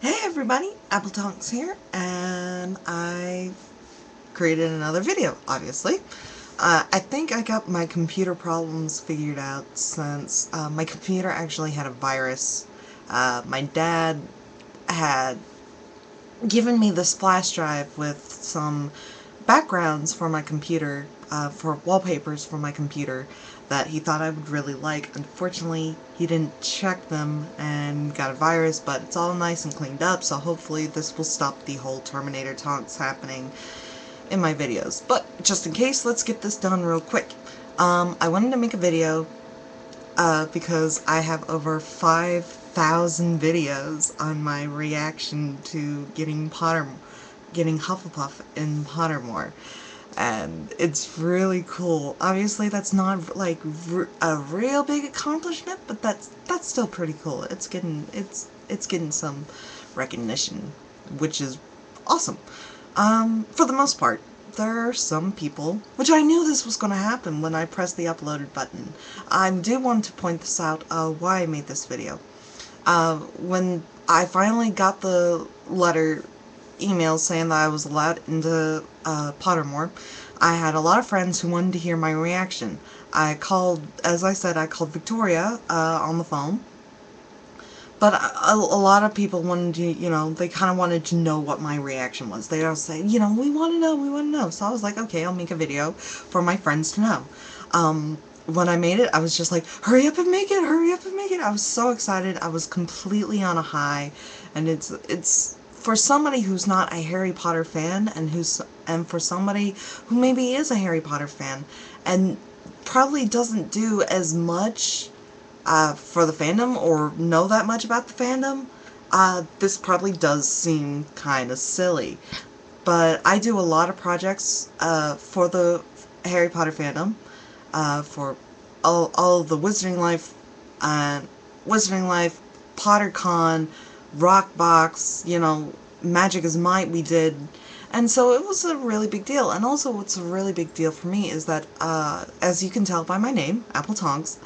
Hey everybody, appletonks here, and I created another video, obviously. I think I got my computer problems figured out since my computer actually had a virus. My dad had given me this flash drive with some backgrounds for my computer, for wallpapers for my computer, that he thought I would really like. Unfortunately, he didn't check them and got a virus, but it's all nice and cleaned up, so hopefully this will stop the whole Terminator taunts happening in my videos. But just in case, let's get this done real quick. I wanted to make a video because I have over 5,000 videos on my reaction to getting Hufflepuff in Pottermore, and it's really cool. Obviously, that's not like a real big accomplishment, but that's still pretty cool. It's getting some recognition, which is awesome. For the most part, there are some people, which I knew this was going to happen when I pressed the uploaded button. I do want to point this out, why I made this video. When I finally got the email saying that I was allowed into Pottermore, I had a lot of friends who wanted to hear my reaction. I called, as I said, I called Victoria on the phone. But a lot of people wanted to, they kind of wanted to know what my reaction was. They all say, we want to know, we want to know. So I was like, okay, I'll make a video for my friends to know. When I made it, I was just like, hurry up and make it, hurry up and make it. I was so excited. I was completely on a high. And it's for somebody who's not a Harry Potter fan, and for somebody who maybe is a Harry Potter fan and probably doesn't do as much for the fandom or know that much about the fandom, this probably does seem kind of silly. But I do a lot of projects for the Harry Potter fandom, for all of the Wizarding Life, PotterCon, Rockbox, Magic is Might we did. And so it was a really big deal. And also what's a really big deal for me is that, as you can tell by my name, appletonks,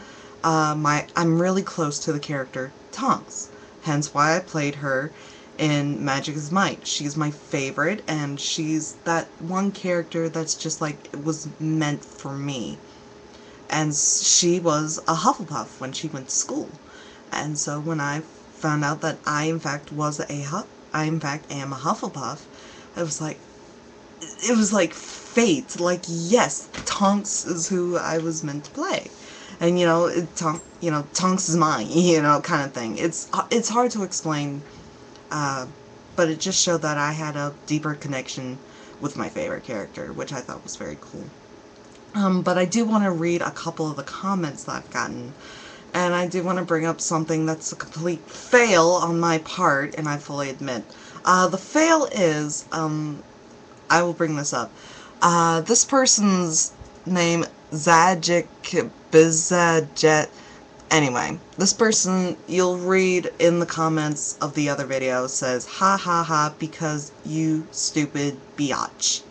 I'm really close to the character Tonks, hence why I played her in Magic is Might. She's my favorite, and she's that one character that's just like, it was meant for me. And she was a Hufflepuff when she went to school. And so when I found out that I in fact am a Hufflepuff, it was like fate. Like, yes, Tonks is who I was meant to play. And Tonks is mine, kind of thing. It's hard to explain, but it just showed that I had a deeper connection with my favorite character, which I thought was very cool. But I do want to read a couple of the comments that I've gotten, and I do want to bring up something that's a complete fail on my part, and I fully admit. The fail is, I will bring this up. This person's name, Zajic Bizajet. Anyway, this person, you'll read in the comments of the other video, says, ha ha ha, because you stupid biatch.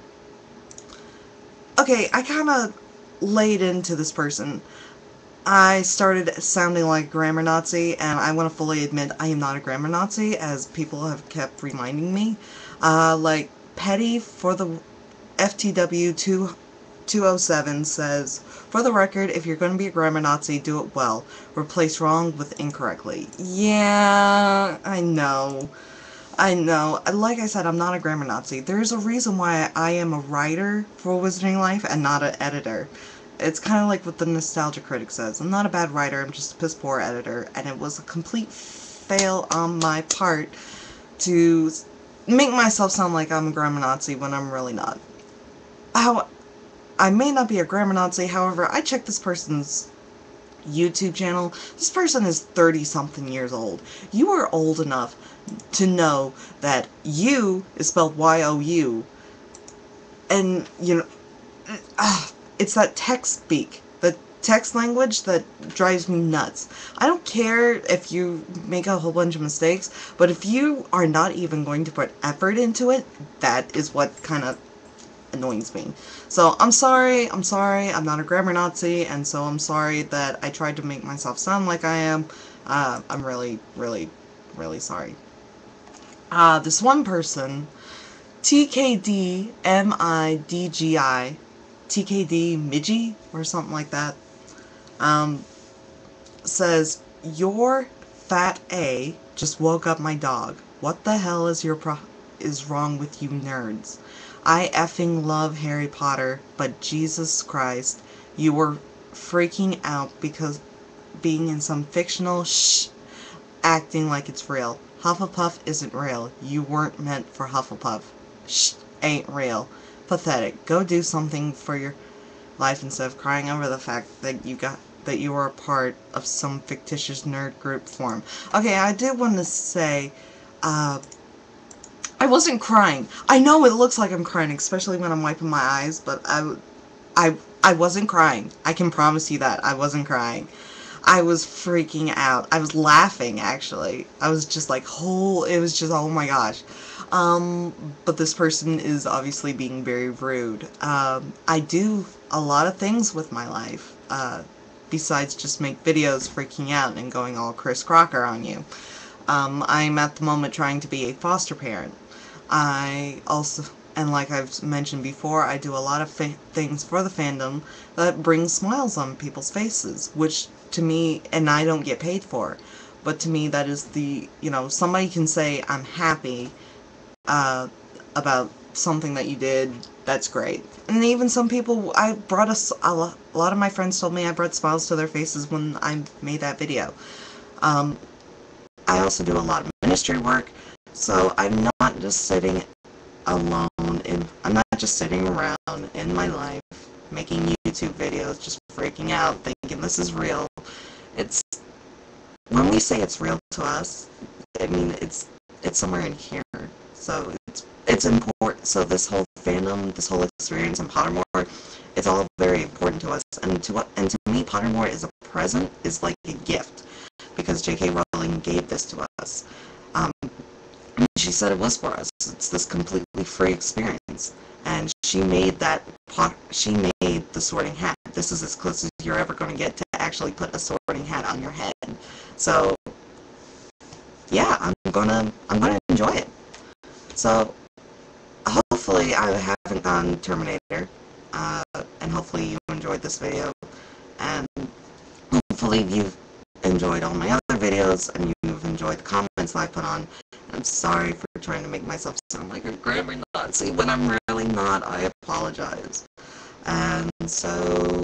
Okay, I kind of laid into this person. I started sounding like a grammar Nazi, and I want to fully admit I am not a grammar Nazi, as people have kept reminding me. Like, Petty for the FTW 207 says, for the record, if you're going to be a grammar Nazi, do it well. Replace wrong with incorrectly. Yeah, I know. I know. Like I said, I'm not a grammar Nazi. There's a reason why I am a writer for Wizarding Life and not an editor. It's kind of like what the Nostalgia Critic says. I'm not a bad writer, I'm just a piss poor editor, and it was a complete fail on my part to make myself sound like I'm a grammar Nazi when I'm really not. I may not be a grammar Nazi, however, I checked this person's YouTube channel. This person is 30-something years old. You are old enough to know that you is spelled Y-O-U. And, it's that text speak, the text language that drives me nuts. I don't care if you make a whole bunch of mistakes, but if you are not even going to put effort into it, that is what kind of annoys me. So I'm sorry, I'm not a grammar Nazi, and so I'm sorry that I tried to make myself sound like I am. I'm really, really, really sorry. This one person, TKDMIDGI, TKD Midgie, or something like that, says, "Your fat A just woke up my dog. What the hell is wrong with you nerds? I effing love Harry Potter, but Jesus Christ, you were freaking out because being in some fictional acting like it's real. Hufflepuff isn't real. You weren't meant for Hufflepuff. Ain't real. Pathetic. Go do something for your life instead of crying over the fact that you were a part of some fictitious nerd group form." Okay, I did want to say, I wasn't crying. I know it looks like I'm crying, especially when I'm wiping my eyes, but I wasn't crying. I can promise you that. I wasn't crying. I was freaking out. I was laughing, actually. I was just like, it was just, oh my gosh. But this person is obviously being very rude. I do a lot of things with my life, besides just make videos freaking out and going all Chris Crocker on you. I'm at the moment trying to be a foster parent. I also, and like I've mentioned before, I do a lot of things for the fandom that bring smiles on people's faces, which to me, and I don't get paid for, but to me that is somebody can say, "I'm happy about something that you did," that's great. And even some people, a lot of my friends told me I brought smiles to their faces when I made that video. I also do a lot of ministry work, so I'm not just sitting alone, I'm not just sitting around in my life making YouTube videos just freaking out thinking this is real. When we say it's real to us, I mean it's somewhere in here. So it's important. So this whole fandom, this whole experience in Pottermore, it's all very important to us. And to me, Pottermore is a present, is like a gift, because J.K. Rowling gave this to us. She said it was for us. It's this completely free experience, and she made the sorting hat. This is as close as you're ever going to get to actually put a sorting hat on your head. So yeah, I'm gonna enjoy it. So hopefully I haven't gone Terminator, and hopefully you enjoyed this video, and hopefully you've enjoyed all my other videos and you've enjoyed the comments I put on. I'm sorry for trying to make myself sound like a grammar Nazi when I'm really not. I apologize. And so